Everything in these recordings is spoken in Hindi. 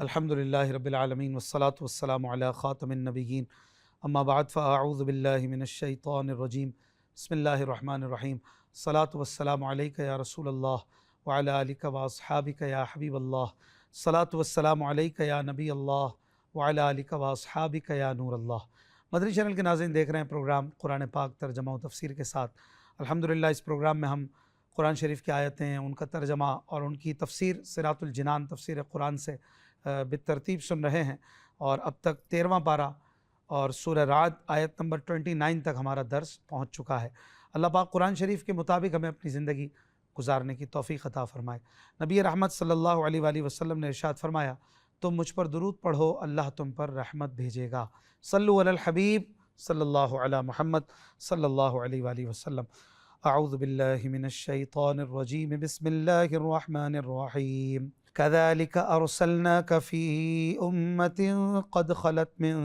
अल्हम्दुलिल्लाहि रब्बिल आलमीन वस्सलातु वस्सलामु अला ख़ातमिन नबिय्यीन अम्मा बाद फ़अऊज़ु बिल्लाहि मिनश शैतानिर रजीम बिस्मिल्लाहिर रहमानिर रहीम सलातु वस्सलामु अलैका या रसूलल्लाह व अला आलिका व अस्हाबिका या हबीबल्लाह सलातु वस्सलामु अलैका या नबी अल्लाह व अला आलिका व अस्हाबिका या नूर अल्लाह। मदनी चैनल के नाज़रीन, देख रहे हैं प्रोग्राम कुरान पाक तर्जमा व तफसीर के साथ। अल्हम्दुलिल्लाह इस प्रोग्राम में हम कुरान शरीफ की आयतें, उनका तर्जमा और उनकी तफसीर सिरातुल जिनान तफसीर कुरान से बेतरतीब सुन रहे हैं और अब तक 13वां पारा और सूरह राद आयत नंबर 29 तक हमारा दर्स पहुंच चुका है। अल्लाह पाक कुरान शरीफ के मुताबिक हमें अपनी ज़िंदगी गुजारने की तौफ़ीक़ अता फ़रमाए। नबी रहमत सल्लल्लाहु अलैहि वसल्लम ने इरशाद फरमाया, तुम मुझ पर दुरूद पढ़ो, अल्लाह तुम पर रहमत भेजेगा। सल्लु अलल हबीब सल्लल्लाहु अला मुहम्मद सल्लल्लाहु अलैहि वसल्लम। अऊज़ु बिल्लाहि मिनश शैतानिर रजीम बिस्मिल्लाहिर रहमानिर रहीम। कज़ालिक अर्सलनाक फ़ी उम्मतिन क़द ख़लत मिन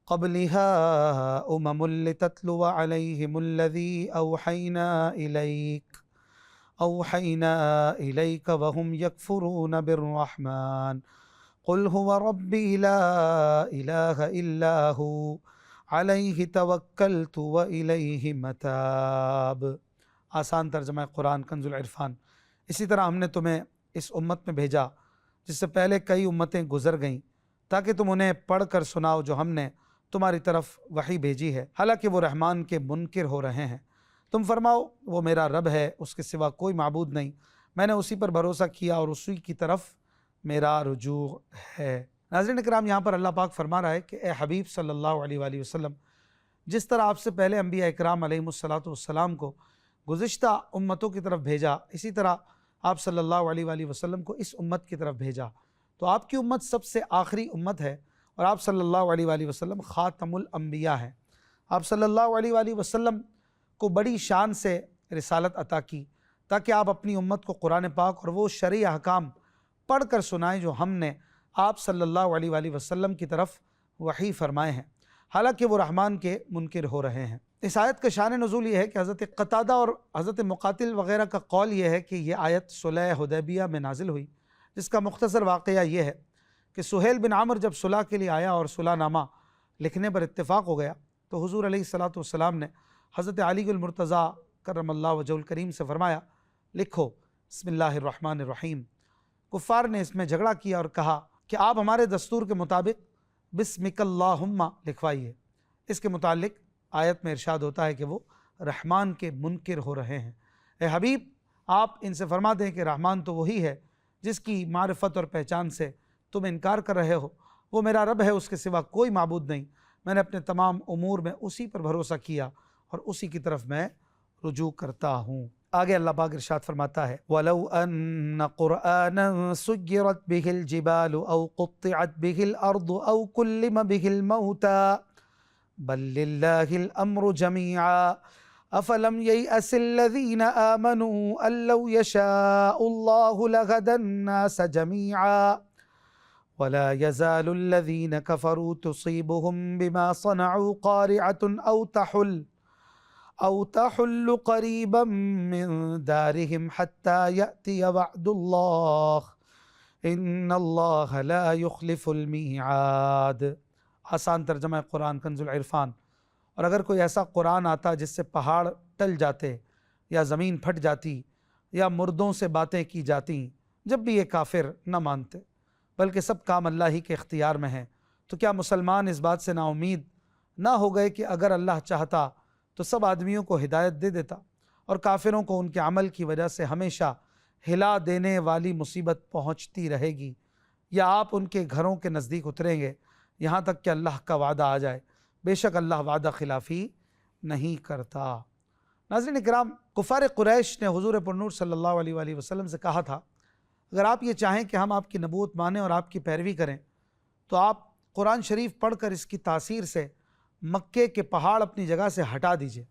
क़ब्लिहा उममुन लितत्लुव अलैहिमुल्लज़ी औहैना इलैक वहुम यकफ़ुरून बिर्रहमान क़ुल हुव रब्बी ला इलाहा इल्ला हु अलैहि तवक्कलतु व इलैहि मताब। आसान तर्जमा कुरान कंजुल इरफान। इसी तरह हमने तुम्हें इस उम्मत में भेजा जिससे पहले कई उम्मतें गुजर गईं, ताकि तुम उन्हें पढ़ कर सुनाओ जो हमने तुम्हारी तरफ वही भेजी है, हालांकि वो रहमान के मुनकिर हो रहे हैं। तुम फरमाओ, वो मेरा रब है, उसके सिवा कोई माबूद नहीं, मैंने उसी पर भरोसा किया और उसी की तरफ मेरा रुजू है। नाज़रीन इकराम, यहाँ पर अल्लाह पाक फरमा रहा है कि ए हबीब सल्लल्लाहु अलैहि वसल्लम, जिस तरह आपसे पहले अंबिया इकराम अलैहिमुस्सलातु वस्सलाम को गुज़िश्ता उम्मतों की तरफ भेजा, इसी तरह आप सल्लल्लाहु अलैहि वसल्लम को इस उम्मत की तरफ भेजा। तो आपकी उम्मत सबसे आखिरी उम्मत है और आप सल्लल्लाहु अलैहि वसल्लम ख़ातमुल अंबिया हैं। आप सल्लल्लाहु अलैहि वसल्लम को बड़ी शान से रिसालत अता की ताकि आप अपनी उम्मत को कुरान पाक और वो शरई अहकाम पढ़ कर सुनाएँ जो हमने आप सल्लल्लाहु अलैहि वसल्लम की तरफ वही फरमाए हैं, हालांकि वो रहमान के मुनकिर हो रहे हैं। इस आयत का शान नुज़ूल ये है कि हज़रत क़तादा और हज़रत मुक़ातिल वग़ैरह का कौल ये है कि ये आयत सुलह हुदैबिया में नाजिल हुई, जिसका मुख्तसर वाक़या ये है कि सुहेल बिन आमर जब सुलह के लिए आया और सुलहनामा लिखने पर इत्तेफ़ाक़ हो गया, तो हुज़ूर अलैहिस्सलातु वस्सलाम ने हज़रत अली गुल मुर्तज़ा करमल्लाहु वजहुल करीम से फ़रमाया, लिखो बिस्मिल्लाहिर रहमानिर रहीम। कुफ़ार ने इसमें झगड़ा किया और कहा कि आप हमारे दस्तूर के मुताबिक बिस्मिकल्लाहुम्मा लिखवाइए। इसके मुतालिक आयत में इरशाद होता है कि वो रहमान के मुनकिर हो रहे हैं। ए हबीब, आप इनसे फरमा दें कि रहमान तो वही है जिसकी मारिफत और पहचान से तुम इनकार कर रहे हो। वो मेरा रब है, उसके सिवा कोई माबूद नहीं, मैंने अपने तमाम उमूर में उसी पर भरोसा किया और उसी की तरफ मैं रुजू करता हूँ। आगे अल्लाह पाक इरशाद फरमाता है, वलौ अन्न क़ुरआनन सुय्यरत बिहिल जिबालु औ क़ुत्तिअत बिहिल अर्दु औ कुल्लिम बिहिल मौता बल लिल्लाहिल अम्रु जमीआ अफलम ययअसिल्लज़ीना आमनू अल्लौ यशाउल्लाहु लहदन्नास जमीआ वला यज़ालुल्लज़ीना कफ़रू तुसीबुहुम बिमा सनअू क़ारिअतुन औ तहुल्लु क़रीबम मिन दारिहिम हत्ता यअतिय वअदुल्लाह इन्नल्लाह ला युख़लिफ़ुल मीआद। आसान तर्जमा कुरान कंजुल इरफान। और अगर कोई ऐसा कुरान आता जिससे पहाड़ टल जाते या ज़मीन फट जाती या मुर्दों से बातें की जाती, जब भी ये काफिर न मानते, बल्कि सब काम अल्लाह ही के इख्तियार में है, तो क्या मुसलमान इस बात से नाउमीद ना हो गए कि अगर अल्लाह चाहता तो सब आदमियों को हिदायत दे देता और काफिरों को उनके अमल की वजह से हमेशा हिला देने वाली मुसीबत पहुँचती रहेगी, या आप उनके घरों के नज़दीक उतरेंगे यहाँ तक कि अल्लाह का वादा आ जाए। बेशक अल्लाह वादा खिलाफ़ी नहीं करता। नाज़रीन इकराम, कुफ़ार कुरैश ने हुज़ूर पुरनूर सल्लल्लाहु अलैहि वसल्लम से कहा था, अगर आप ये चाहें कि हम आपकी नबूवत मानें और आपकी पैरवी करें, तो आप कुरान शरीफ पढ़ कर इसकी तासीर से मक्के के पहाड़ अपनी जगह से हटा दीजिए,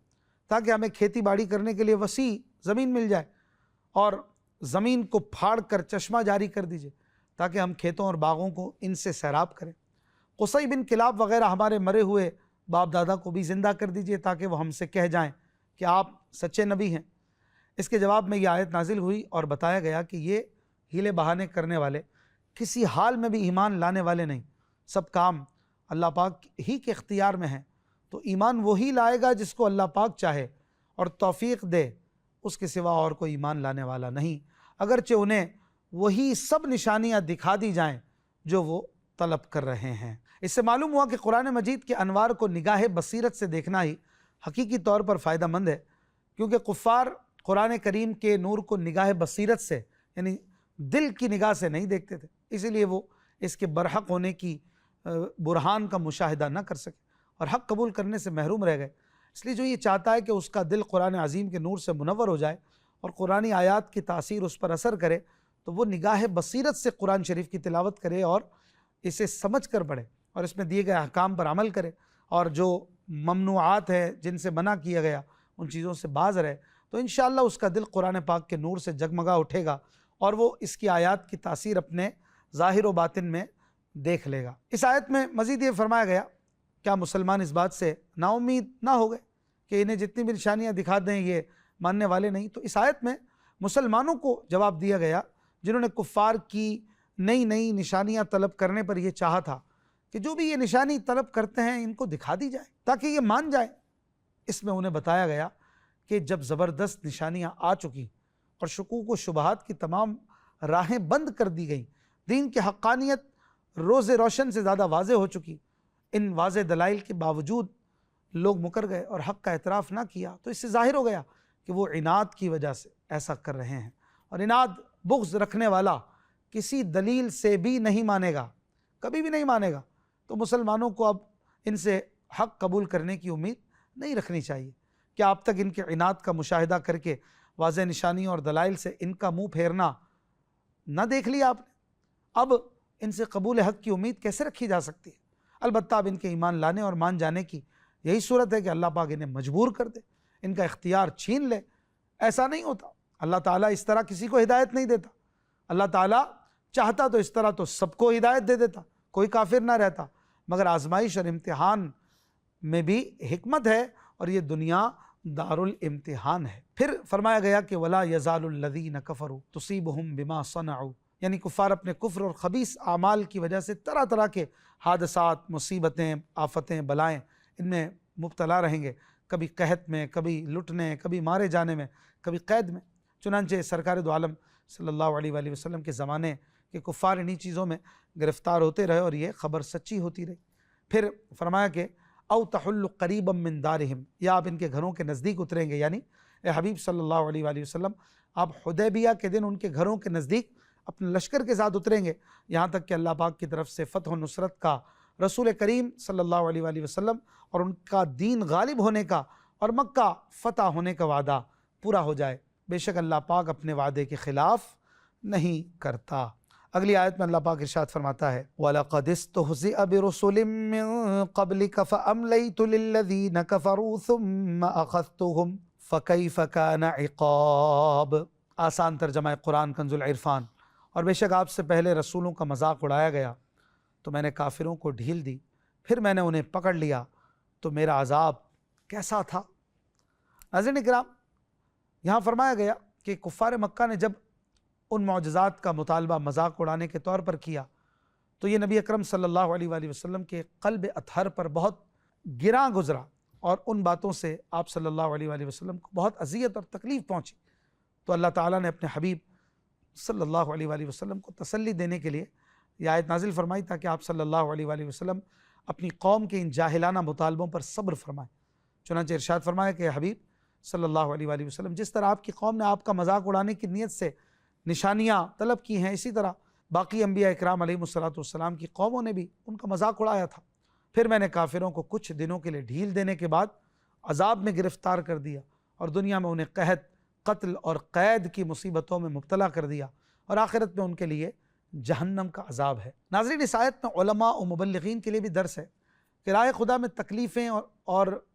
ताकि हमें खेती बाड़ी करने के लिए वसी ज़मीन मिल जाए, और ज़मीन को फाड़ कर चश्मा जारी कर दीजिए ताकि हम खेतों और बागों को इनसे सैराब करें। कुसै बिन किलाब वग़ैरह हमारे मरे हुए बाप दादा को भी ज़िंदा कर दीजिए ताकि वह हमसे कह जाएं कि आप सच्चे नबी हैं। इसके जवाब में ये आयत नाजिल हुई और बताया गया कि ये हीले बहाने करने वाले किसी हाल में भी ईमान लाने वाले नहीं, सब काम अल्लाह पाक ही के इख्तियार में है। तो ईमान वही लाएगा जिसको अल्लाह पाक चाहे और तौफीक दे, उसके सिवा और कोई ईमान लाने वाला नहीं, अगरचे उन्हें वही सब निशानियां दिखा दी जाएं जो वो तलब कर रहे हैं। इससे मालूम हुआ कि कुरान मजीद के अनवार को निगाह बसीरत से देखना ही हकीकी तौर पर फ़ायदा मंद है, क्योंकि कुफ़ार कुरान करीम के नूर को निगाह बसीरत से यानी दिल की निगाह से नहीं देखते थे, इसीलिए वो इसके बरहक होने की बुरहान का मुशाहिदा न कर सके और हक़ कबूल करने से महरूम रह गए। इसलिए जो ये चाहता है कि उसका दिल कुरान अज़ीम के नूर से मुनव्वर हो जाए और कुरानी आयात की तासीर उस पर असर करे, तो वो निगाह बसीरत से कुरान शरीफ की तिलावत करे और इसे समझ कर पढ़े और इसमें दिए गए अहकाम पर अमल करे और जो ममनुआत है, जिनसे मना किया गया, उन चीज़ों से बाज रहे। तो इंशाअल्लाह उसका दिल कुरान पाक के नूर से जगमगा उठेगा और वो इसकी आयत की तासीर अपने ज़ाहिर व बातिन में देख लेगा। इस आयत में मज़ीद ये फरमाया गया, क्या मुसलमान इस बात से नाउम्मीद ना हो गए कि इन्हें जितनी भी निशानियाँ दिखा दें ये मानने वाले नहीं? तो इस आयत में मुसलमानों को जवाब दिया गया जिन्होंने कुफ़ार की नई नई निशानियाँ तलब करने पर यह चाहा था कि जो भी ये निशानी तलब करते हैं इनको दिखा दी जाए ताकि ये मान जाए। इसमें उन्हें बताया गया कि जब ज़बरदस्त निशानियाँ आ चुकी और शकूक व शुबहात की तमाम राहें बंद कर दी गई, दीन की हक़ानियत रोज़े रोशन से ज़्यादा वाज़े हो चुकी, इन वाज़े दलाइल के बावजूद लोग मुकर गए और हक़ का एतराफ़ ना किया, तो इससे ज़ाहिर हो गया कि वो इनाद की वजह से ऐसा कर रहे हैं। और इनाद बुग़्ज़ रखने वाला किसी दलील से भी नहीं मानेगा, कभी भी नहीं मानेगा। तो मुसलमानों को अब इनसे हक़ कबूल करने की उम्मीद नहीं रखनी चाहिए। क्या अब तक इनके इनाद का मुशाहिदा करके वाज़े निशानियों और दलाइल से इनका मुँह फेरना ना देख लिया आपने? अब इनसे कबूल हक़ की उम्मीद कैसे रखी जा सकती है? अलबत्ता अब इनके ईमान लाने और मान जाने की यही सूरत है कि अल्लाह पाक इन्हें मजबूर कर दे, इनका इख्तियार छीन ले। ऐसा नहीं होता, अल्लाह ताला इस तरह किसी को हिदायत नहीं देता। अल्लाह ताला चाहता तो इस तरह तो सबको हिदायत दे देता, कोई काफिर ना रहता, मगर आजमाइश और इम्तिहान में भी हिकमत है और ये दुनिया दारुल इम्तिहान है। फिर फरमाया गया कि वला यज़ालुल्लज़ीन कफ़रू तुसीबुहुम बिमा सनअू, यानी कुफ़ार अपने कुफ्र और ख़बीस आमाल की वजह से तरह तरह के हादसात, मुसीबतें, आफतें, बलाएँ इनमें मुब्तला रहेंगे, कभी कहत में, कभी लुटने, कभी मारे जाने में, कभी कैद में। चुनांचे सरकार दो आलम सल्लल्लाहु अलैहि वसल्लम के ज़माने के कुफ़ार इन्हीं चीज़ों में गिरफ़्तार होते रहे और ये ख़बर सच्ची होती रही। फिर फरमाया कि औ तहुल्लु क़रीबम मिन दारिहिम, या आप इनके घरों के नज़दीक उतरेंगे, यानी ए हबीब सल्लल्लाहु अलैहि वसल्लम आप हुदैबिया के दिन उनके घरों के नज़दीक अपने लश्कर के साथ उतरेंगे, यहाँ तक कि अल्लाह पाक की तरफ से फ़तह व नुसरत का, रसूल करीम सल्लल्लाहु अलैहि वसल्लम और उनका दीन गालिब होने का और मक्का फ़तह होने का वादा पूरा हो जाए। बेशक अल्लाह पाक अपने वादे के ख़िलाफ़ नहीं करता। अगली आयत में अल्लाह पाक इरशाद फरमाता है, वलक़द इस्तहज़िअ बिरुसुलिम मिन क़ब्लिक फ़अमलैतु लिल्लज़ीन कफ़रू सुम्मा अख़ज़्तुहुम फ़कैफ़ कान इक़ाब। आसान तर्जमा कुरान कंजुल इरफ़ान। और बेशक आपसे पहले रसूलों का मजाक उड़ाया गया तो मैंने काफिरों को ढील दी, फिर मैंने उन्हें पकड़ लिया तो मेरा अजाब कैसा था। नाज़रीन इकराम, यहाँ फरमाया गया कि कुफ़ार मक्का ने जब उन मौजज़ात का मुतालबा मजाक उड़ाने के तौर पर किया तो ये नबी अकरम सल्लल्लाहु अलैहि वसल्लम के क़ल्ब अतहर पर बहुत गिरा गुजरा और उन बातों से आप सल्लल्लाहु अलैहि वसल्लम को बहुत अज़ियत और तकलीफ़ पहुँची। तो अल्लाह ताला ने अपने हबीब सल्लल्लाहु अलैहि वसल्लम को तसल्ली देने के लिए यह आयत नाजिल फरमाई ताकि आप सल्लल्लाहु अलैहि वसल्लम अपनी कौम के इन जाहिलाना मुतालबों पर सब्र फरमाएँ। चुनांचे इरशाद फरमाया कि हबीब सल्लल्लाहु अलैहि वसल्लम, जिस तरह आपकी कौम ने आपका मजाक उड़ाने की नीयत से निशानियाँ तलब की हैं, इसी तरह बाकी अम्बिया इकराम अलैहिमुस्सलाम की कौमों ने भी उनका मजाक उड़ाया था। फिर मैंने काफिरों को कुछ दिनों के लिए ढील देने के बाद अजाब में गिरफ़्तार कर दिया और दुनिया में उन्हें कहत, कत्ल और कैद की मुसीबतों में मुब्तला कर दिया और आखिरत में उनके लिए जहन्नम का अजाब है। नाज़रीन, इस आयत में उलमा और मुबल्लिगीन के लिए भी दर्स है कि राह खुदा में तकलीफ़ें और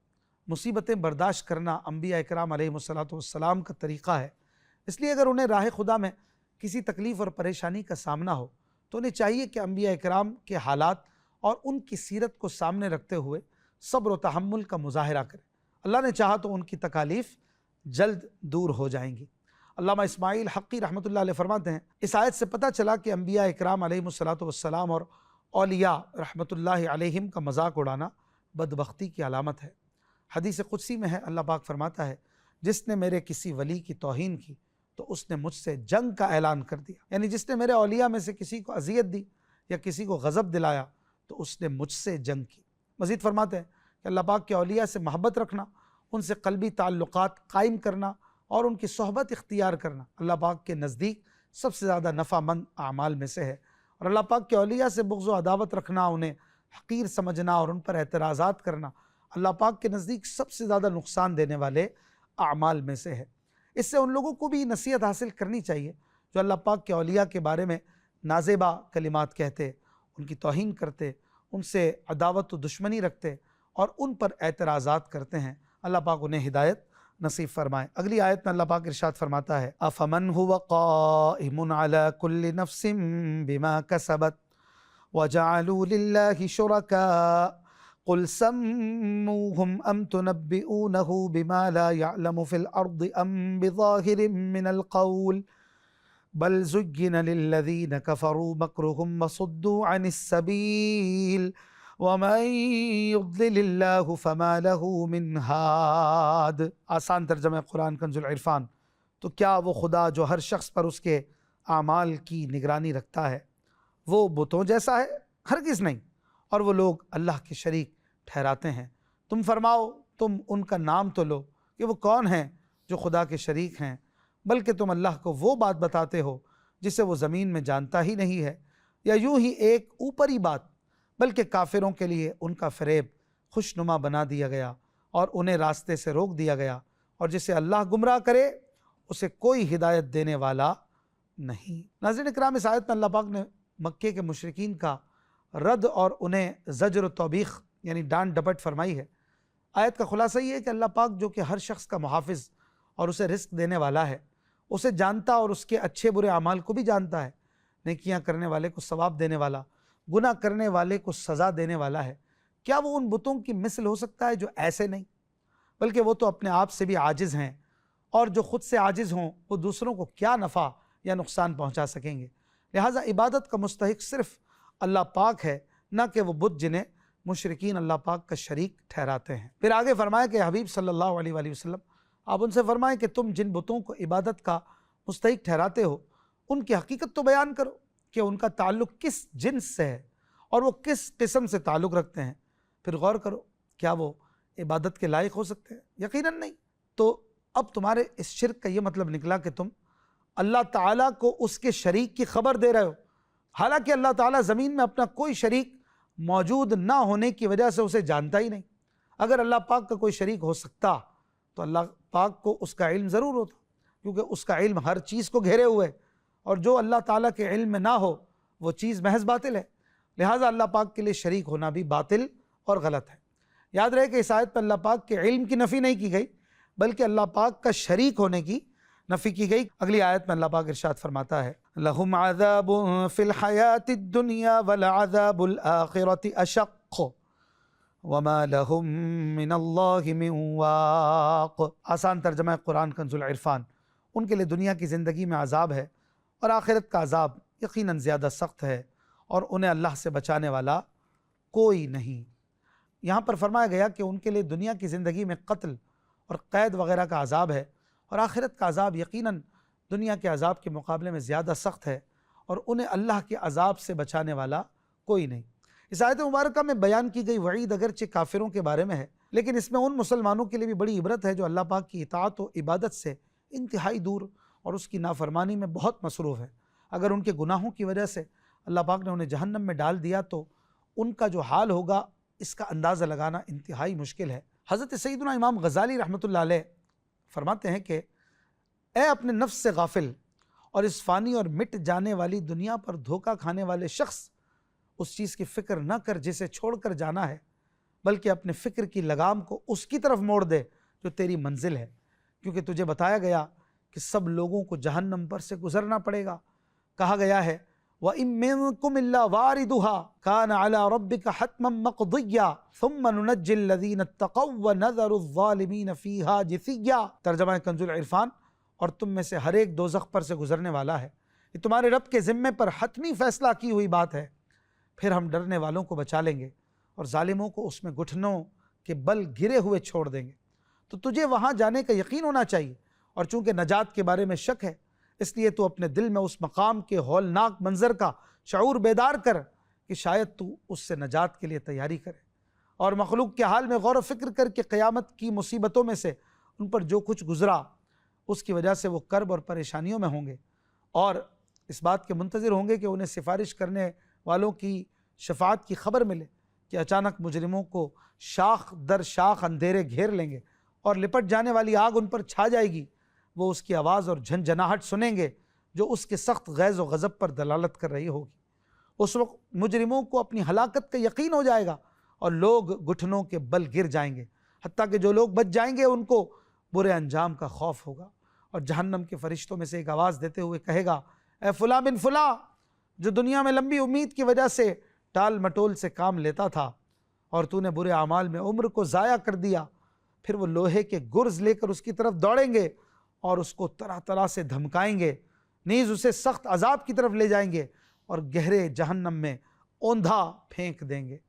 मुसीबतें बर्दाश्त करना अम्बिया इकराम अलैहिमुस्सलाम का तरीक़ा है। इसलिए अगर उन्हें राह खुदा में किसी तकलीफ़ और परेशानी का सामना हो तो उन्हें चाहिए कि अम्बिया इकराम के हालात और उनकी सीरत को सामने रखते हुए सब्र व तहम्मुल का मुज़ाहिरा करें। अल्लाह ने चाहा तो उनकी तकालीफ़ जल्द दूर हो जाएंगी। अल्लामा इस्माइल हक़ी रहमतुल्लाह अलैह फरमाते हैं, इस आयत से पता चला कि अंबिया इकराम अलैहिमुस्सलातु वस्सलाम और औलिया रहमतुल्लाहि अलैहिम का मजाक उड़ाना बदबख्ती की अलामत है। हदीस कुदसी में है, अल्लाह पाक फरमाता है, जिसने मेरे किसी वली की तौहीन की तो उसने मुझसे जंग का ऐलान कर दिया। यानी जिसने मेरे औलिया में से किसी को अजियत दी या किसी को गज़ब दिलाया तो उसने मुझसे जंग की। मज़ीद फरमाते हैं कि अल्लाह पाक के औलिया से मोहब्बत रखना, उनसे क़ल्बी ताल्लुक़ात कायम करना और उनकी सोहबत इख्तियार करना अल्लाह पाक के नज़दीक सबसे ज़्यादा नफ़ामंद आमाल में से है। और अल्लाह पाक के औलिया से बुग़्ज़ व अदावत रखना, उन्हें हक़ीर समझना और उन पर एतराज़ात करना अल्लाह पाक के नज़दीक सबसे ज़्यादा नुकसान देने वाले आमाल में से है। इससे उन लोगों को भी नसीहत हासिल करनी चाहिए जो अल्लाह पाक के औलिया के बारे में नाज़ेबा कलिमात कहते, उनकी तौहीन करते, उनसे अदावत व दुश्मनी रखते और उन पर एतराज़ात करते हैं। अल्लाह पाक उन्हें हिदायत नसीब फरमाए। अगली आयत में अल्लाह पाक इरशाद फरमाता है, अफ़मन हुव क़ाइमुन अला कुल्लि नफ्सिन बिमा कसबत वजअलू लिल्लाहि शुरका क़ुल सम्मूहुम अम तुनब्बिऊनहु बिमा ला यअलमु फ़िल अर्दि अम बिज़ाहिरिम मिनल क़ौल बल ज़ुय्यिन लिल्लज़ीन कफ़रू मक्रुहुम वसुद्दू अनिस सबील वमन युद्लिलिल्लाहु फमा लहू मिन हाद। आसान तर्जमा कुरान कंजुल इरफान। तो क्या वो खुदा जो हर शख्स पर उसके आमाल की निगरानी रखता है वो बुतों जैसा है? हरगिज़ नहीं। और वो लोग अल्लाह के शरीक ठहराते हैं। तुम फरमाओ, तुम उनका नाम तो लो कि वो कौन हैं जो खुदा के शरीक हैं, बल्कि तुम अल्लाह को वो बात बताते हो जिसे वो ज़मीन में जानता ही नहीं है, या यूं ही एक ऊपरी बात, बल्कि काफिरों के लिए उनका फ़रेब खुशनुमा बना दिया गया और उन्हें रास्ते से रोक दिया गया, और जिसे अल्लाह गुमराह करे उसे कोई हिदायत देने वाला नहीं। नाज़रीन इकराम, इस आयत में अल्लाह पाक ने मक्के के मुशरिकीन का रद्द और उन्हें ज़ज्र तौबीख यानी डांट डपट फरमाई है। आयत का खुलासा ये है कि अल्लाह पाक जो कि हर शख्स का मुहाफ़िज़ और उसे रिस्क देने वाला है, उसे जानता और उसके अच्छे बुरे अमाल को भी जानता है। नेकियां करने वाले को सवाब देने वाला, गुनाह करने वाले को सज़ा देने वाला है। क्या वो उन बुतों की मिसल हो सकता है जो ऐसे नहीं, बल्कि वो तो अपने आप से भी आजिज़ हैं, और जो ख़ुद से आजिज़ हों वो दूसरों को क्या नफ़ा या नुकसान पहुँचा सकेंगे। लिहाजा इबादत का मुस्तहिक सिर्फ़ अल्लाह पाक है, न कि वो बुत जिन्हें मुशरिकीन अल्लाह पाक का शरीक ठहराते हैं। फिर आगे फरमाया कि हबीब सल्लल्लाहु अलैहि वसल्लम, आप उनसे फरमाएं कि तुम जिन बुतों को इबादत का मुस्तहिक ठहराते हो उनकी हकीकत तो बयान करो कि उनका ताल्लुक़ किस जिन्स से है और वो किस किस्म से ताल्लुक़ रखते हैं। फिर गौर करो, क्या वो इबादत के लायक हो सकते हैं? यकीनन नहीं। तो अब तुम्हारे इस शिर्क का ये मतलब निकला कि तुम अल्लाह ताला को उसके शरीक की खबर दे रहे हो, हालांकि अल्लाह ताला ज़मीन में अपना कोई शरीक मौजूद ना होने की वजह से उसे जानता ही नहीं। अगर अल्लाह पाक का कोई शरीक हो सकता तो अल्लाह पाक को उसका इल्म ज़रूर होता, क्योंकि उसका इल्म हर चीज़ को घेरे हुए, और जो अल्लाह ताला के इल्म में ना हो वो चीज़ महज बातिल है। लिहाजा अल्लाह पाक के लिए शरीक होना भी बातिल और गलत है। याद रहे कि इस आयत पर अल्लाह पाक के इल्म की नफ़ी नहीं की गई, बल्कि अल्लाह पाक का शरीक होने की नफ़ी की गई। अगली आयत में अल्लाह पाक इरशाद फरमाता है, लहुम अज़ाबुन फिल हयातिद दुनिया वल अज़ाबुल आखिरति अशक्क़ वमा लहुम मिनल्लाहि मिन वाक़। आसान तर्जमा कुरान कंजुल इरफान। उनके लिए दुनिया की ज़िंदगी में अज़ाब है और आखिरत का अज़ाब यकीनन ज़्यादा सख्त है, और उन्हें अल्लाह से बचाने वाला कोई नहीं। यहाँ पर फरमाया गया कि उनके लिए दुनिया की ज़िंदगी में कत्ल और क़ैद वग़ैरह का अज़ाब है, और आखिरत का अज़ाब यकीनन दुनिया के अज़ाब के मुकाबले में ज़्यादा सख्त है, और उन्हें अल्लाह के अज़ाब से बचाने वाला कोई नहीं। इस आयत मुबारका में बयान की गई वईद अगरचे काफिरों के बारे में है, लेकिन इसमें उन मुसलमानों के लिए भी बड़ी इबरत है जो अल्लाह पाक की इताअत व इबादत से इंतहाई दूर और उसकी नाफरमानी में बहुत मसरूफ़ है। अगर उनके गुनाहों की वजह से अल्लाह पाक ने उन्हें जहन्नम में डाल दिया तो उनका जो हाल होगा इसका अंदाज़ा लगाना इंतहाई मुश्किल है। हज़रत सैयदना इमाम गज़ाली रहमतुल्लाह अलैह फरमाते हैं कि ए अपने नफ्स से गाफिल और इस फ़ानी और मिट जाने वाली दुनिया पर धोखा खाने वाले शख्स, उस चीज़ की फ़िक्र न कर जिसे छोड़ कर जाना है, बल्कि अपने फ़िक्र की लगाम को उसकी तरफ मोड़ दे जो तेरी मंजिल है, क्योंकि तुझे बताया गया कि सब लोगों को जहन्नम पर से गुज़रना पड़ेगा। कहा गया है व इम मिनकुम इल्ला वारिदुहा काना अला रब्बिका हत्मन मक़दिय्या सुम्मा नुनज्जिल लज़ीना इत्तक़व व नज़रु ज़ालिमीन फ़ीहा जिसिय्या। तर्जमा कंजुल इरफान। और तुम में से हर एक दोज़ख पर से गुजरने वाला है। ये तुम्हारे रब के ज़िम्मे पर हतमी फ़ैसला की हुई बात है। फिर हम डरने वालों को बचा लेंगे और जालिमों को उसमें घुटनों के बल गिरे हुए छोड़ देंगे। तो तुझे वहाँ जाने का यकीन होना चाहिए, और चूँकि नजात के बारे में शक है, इसलिए तू अपने दिल में उस मकाम के हौलनाक मंजर का शऊर बेदार कर कि शायद तू उससे नजात के लिए तैयारी करे, और मखलूक के हाल में गौर व फिक्र करके क़यामत की मुसीबतों में से उन पर जो कुछ गुजरा उसकी वजह से वो कर्ब और परेशानियों में होंगे, और इस बात के मुंतज़िर होंगे कि उन्हें सिफारिश करने वालों की शफाअत की खबर मिले कि अचानक मुजरिमों को शाख दर शाख अंधेरे घेर लेंगे और लिपट जाने वाली आग उन पर छा जाएगी। वो उसकी आवाज़ और झंझनाहट सुनेंगे जो उसके सख्त गैज़ व गज़ब पर दलालत कर रही होगी। उस वक्त मुजरिमों को अपनी हलाकत का यकीन हो जाएगा और लोग घुटनों के बल गिर जाएंगे, हत्ता कि जो लोग बच जाएंगे उनको बुरे अंजाम का खौफ होगा। और जहन्नम के फरिश्तों में से एक आवाज़ देते हुए कहेगा, ए फुला बिन फुला, जो दुनिया में लंबी उम्मीद की वजह से टाल मटोल से काम लेता था और तूने बुरे अमाल में उम्र को ज़ाया कर दिया। फिर वो लोहे के गुर्ज लेकर उसकी तरफ दौड़ेंगे और उसको तरह तरह से धमकाएंगे, नीज़ उसे सख्त अजाब की तरफ ले जाएंगे और गहरे जहन्नम में औंधा फेंक देंगे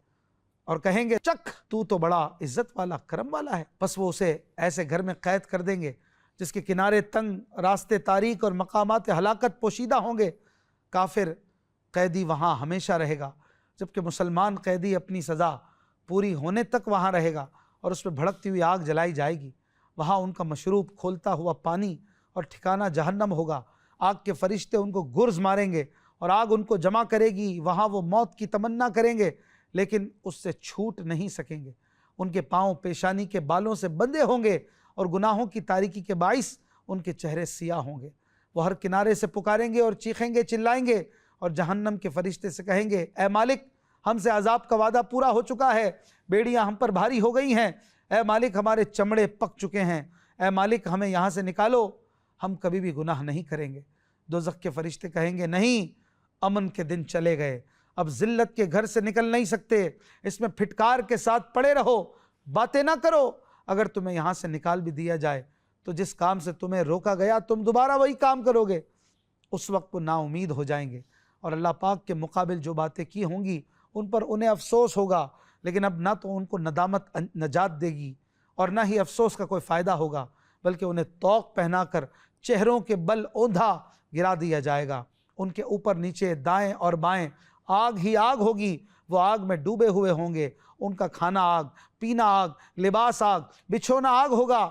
और कहेंगे, चख, तू तो बड़ा इज्जत वाला करम वाला है। बस वो उसे ऐसे घर में कैद कर देंगे जिसके किनारे तंग, रास्ते तारीक और मकामात हलाकत पोशीदा होंगे। काफिर कैदी वहाँ हमेशा रहेगा, जबकि मुसलमान कैदी अपनी सज़ा पूरी होने तक वहाँ रहेगा और उस पर भड़कती हुई आग जलाई जाएगी। वहाँ उनका मशरूब खोलता हुआ पानी और ठिकाना जहन्नम होगा। आग के फरिश्ते उनको गुर्ज मारेंगे और आग उनको जमा करेगी। वहाँ वो मौत की तमन्ना करेंगे लेकिन उससे छूट नहीं सकेंगे। उनके पाँव पेशानी के बालों से बंधे होंगे और गुनाहों की तारीकी के बाइस उनके चेहरे सियाह होंगे। वो हर किनारे से पुकारेंगे और चीखेंगे, चिल्लाएंगे और जहन्नम के फरिश्ते से कहेंगे, ए मालिक, हमसे अजाब का वादा पूरा हो चुका है, बेड़ियां हम पर भारी हो गई हैं। ए मालिक, हमारे चमड़े पक चुके हैं। ए मालिक, हमें यहाँ से निकालो, हम कभी भी गुनाह नहीं करेंगे। दोज़ख के फरिश्ते कहेंगे, नहीं, अमन के दिन चले गए, अब जिल्लत के घर से निकल नहीं सकते, इसमें फिटकार के साथ पड़े रहो, बातें ना करो। अगर तुम्हें यहाँ से निकाल भी दिया जाए तो जिस काम से तुम्हें रोका गया तुम दोबारा वही काम करोगे। उस वक्त वो नाउमीद हो जाएंगे और अल्लाह पाक के मुकाबिल जो बातें की होंगी उन पर उन्हें अफसोस होगा, लेकिन अब ना तो उनको नदामत नजात देगी और ना ही अफसोस का कोई फ़ायदा होगा, बल्कि उन्हें तौक पहनाकर चेहरों के बल औंधा गिरा दिया जाएगा। उनके ऊपर नीचे, दाएं और बाएं आग ही आग होगी। वो आग में डूबे हुए होंगे। उनका खाना आग, पीना आग, लिबास आग, बिछोना आग होगा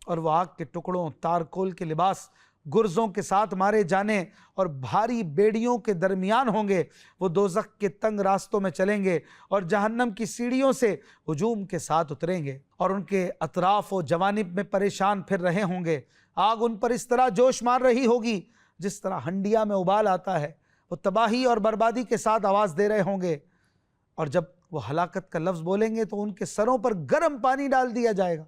और वो आग के टुकड़ों, तारकोल के लिबास गुर्जों के साथ मारे जाने और भारी बेड़ियों के दरमियान होंगे। वो दोज़ख के तंग रास्तों में चलेंगे और जहन्नम की सीढ़ियों से हुजूम के साथ उतरेंगे और उनके अतराफ व जवानिब में परेशान फिर रहे होंगे। आग उन पर इस तरह जोश मार रही होगी जिस तरह हंडिया में उबाल आता है। वो तबाही और बर्बादी के साथ आवाज़ दे रहे होंगे और जब वो हलाकत का लफ्ज़ बोलेंगे तो उनके सरों पर गर्म पानी डाल दिया जाएगा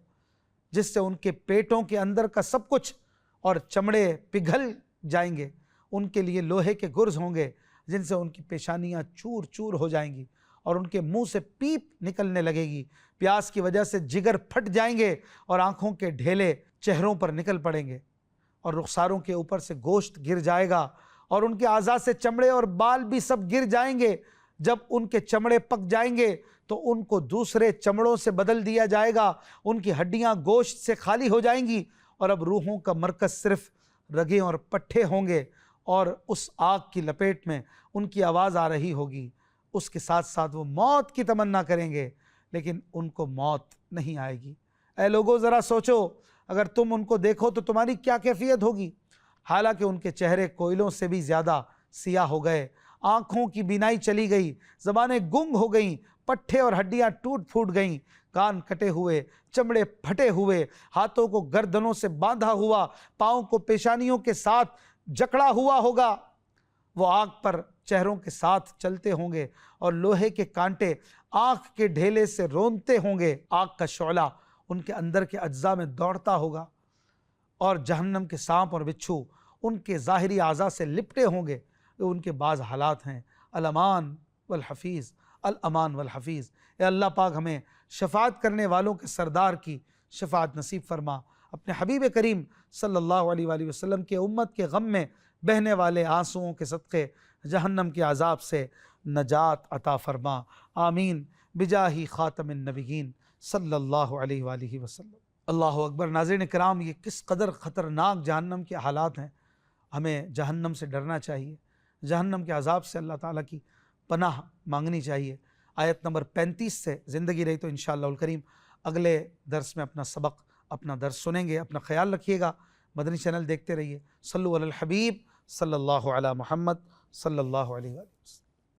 जिससे उनके पेटों के अंदर का सब कुछ और चमड़े पिघल जाएंगे। उनके लिए लोहे के गुर्ज होंगे जिनसे उनकी पेशानियां चूर चूर हो जाएंगी और उनके मुंह से पीप निकलने लगेगी। प्यास की वजह से जिगर फट जाएंगे और आंखों के ढेले चेहरों पर निकल पड़ेंगे और रुखसारों के ऊपर से गोश्त गिर जाएगा और उनके आज़ा से चमड़े और बाल भी सब गिर जाएंगे। जब उनके चमड़े पक जाएंगे तो उनको दूसरे चमड़ों से बदल दिया जाएगा। उनकी हड्डियां गोश्त से खाली हो जाएंगी और अब रूहों का मरकज़ सिर्फ रगें और पट्ठे होंगे और उस आग की लपेट में उनकी आवाज़ आ रही होगी। उसके साथ साथ वो मौत की तमन्ना करेंगे लेकिन उनको मौत नहीं आएगी। ऐ लोगों, ज़रा सोचो, अगर तुम उनको देखो तो तुम्हारी क्या कैफियत होगी। हालांकि उनके चेहरे कोयलों से भी ज़्यादा सियाह हो गए, आँखों की बीनाई चली गई, ज़बानें गुंग हो गईं, पट्ठे और हड्डियाँ टूट फूट गईं, कान कटे हुए, चमड़े फटे हुए, हाथों को गर्दनों से बांधा हुआ, पाँव को पेशानियों के साथ जकड़ा हुआ होगा। वो आग पर चेहरों के साथ चलते होंगे और लोहे के कांटे आँख के ढेले से रोनते होंगे। आग का शौला उनके अंदर के अज्जा में दौड़ता होगा और जहन्नम के सांप और बिच्छू उनके ज़ाहिरी आज़ा से लिपटे होंगे। तो उनके बाज़ हालात हैं, अल अमान वल हफ़ीज़, अल अमान वल हफ़ीज़। अल्लाह पाक हमें शफ़ाअत करने वालों के सरदार की शफ़ाअत नसीब फरमा। अपने हबीब करीम सल्लल्लाहु अलैहि वसल्लम के उम्मत के गम में बहने वाले आंसुओं के सदक़े जहन्नम के अज़ाब से नजात अता फरमा। आमीन बिजाही ख़ातमिन नबिय्यीन सल्लल्लाहु अलैहि वसल्लम। अल्लाहु अकबर। नाज़रीन किराम, ये किस कदर ख़तरनाक जहन्नम के हालात हैं। हमें जहन्नम से डरना चाहिए, जहन्नम के अज़ाब से अल्लाह ताला की पनाह मांगनी चाहिए। आयत नंबर 35 से ज़िंदगी रही तो इंशाअल्लाह उल करीम अगले दर्स में अपना दर्स सुनेंगे। अपना ख्याल रखिएगा, मदनी चैनल देखते रहिए। सल्लु अलल हबीब सल्लल्लाहु अला मुहम्मद सल्लल्लाहु अलैहि वसल्लम।